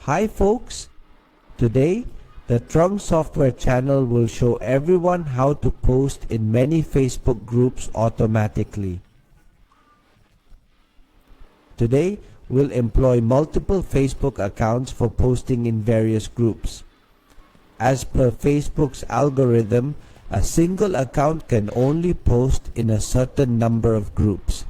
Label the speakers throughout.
Speaker 1: Hi folks, today the Trung software channel will show everyone how to post in many Facebook groups automatically. Today we'll employ multiple Facebook accounts for posting in various groups. As per Facebook's algorithm, a single account can only post in a certain number of groups.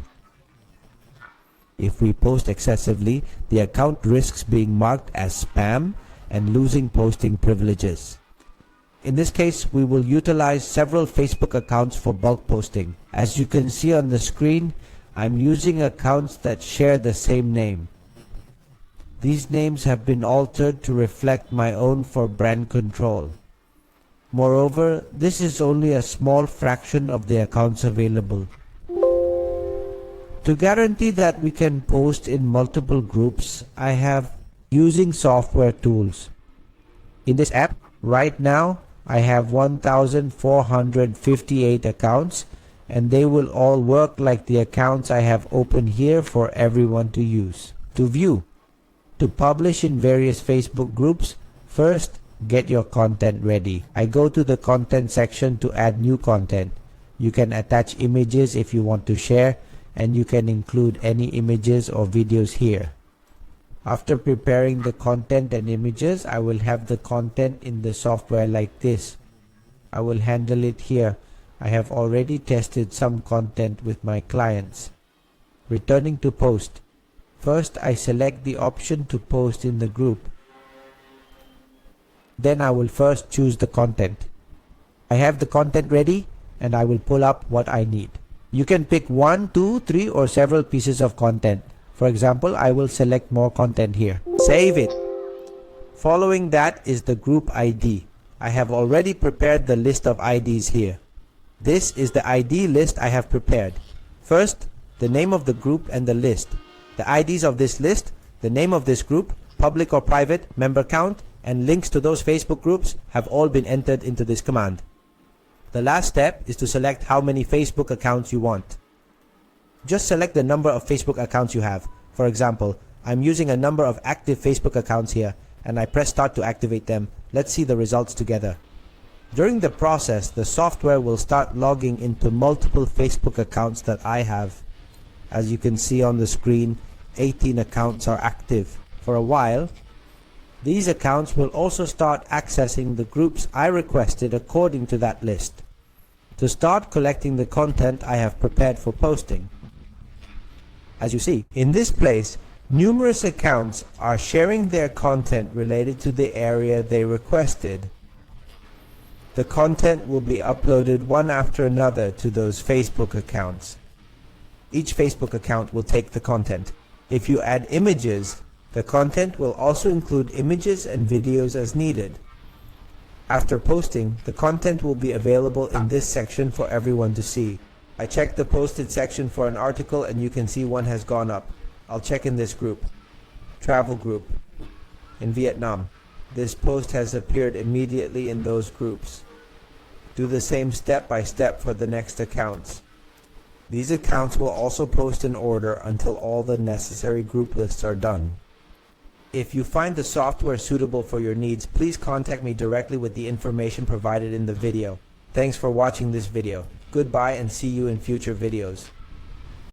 Speaker 1: If we post excessively, the account risks being marked as spam and losing posting privileges. In this case, we will utilize several Facebook accounts for bulk posting. As you can see on the screen, I'm using accounts that share the same name. These names have been altered to reflect my own for brand control. Moreover, this is only a small fraction of the accounts available. To guarantee that we can post in multiple groups, I have using software tools. In this app, right now, I have 1,458 accounts, and they will all work like the accounts I have open here for everyone to use. To view, to publish in various Facebook groups, first, get your content ready. I go to the content section to add new content. You can attach images if you want to share, and you can include any images or videos here. After preparing the content and images, I will have the content in the software like this. I will handle it here. I have already tested some content with my clients. Returning to post. First, I select the option to post in the group. Then I will first choose the content. I have the content ready, and I will pull up what I need. You can pick 1, 2, 3 or several pieces of content. For example, I will select more content here. Save it. Following that is the group ID. I have already prepared the list of IDs here. This is the ID list I have prepared. First, the name of the group and the list. The IDs of this list, the name of this group, public or private, member count, and links to those Facebook groups have all been entered into this command. The last step is to select how many Facebook accounts you want. Just select the number of Facebook accounts you have. For example, I'm using a number of active Facebook accounts here, and I press start to activate them. Let's see the results together. During the process, the software will start logging into multiple Facebook accounts that I have. As you can see on the screen, 18 accounts are active. For a while, these accounts will also start accessing the groups I requested according to that list, to start collecting the content I have prepared for posting. As you see, in this place, numerous accounts are sharing their content related to the area they requested. The content will be uploaded one after another to those Facebook accounts. Each Facebook account will take the content. If you add images, the content will also include images and videos as needed. After posting, the content will be available in this section for everyone to see. I checked the posted section for an article and you can see one has gone up. I'll check in this group. Travel group. In Vietnam. This post has appeared immediately in those groups. Do the same step by step for the next accounts. These accounts will also post in order until all the necessary group lists are done. If you find the software suitable for your needs, please contact me directly with the information provided in the video. Thanks for watching this video. Goodbye and see you in future videos.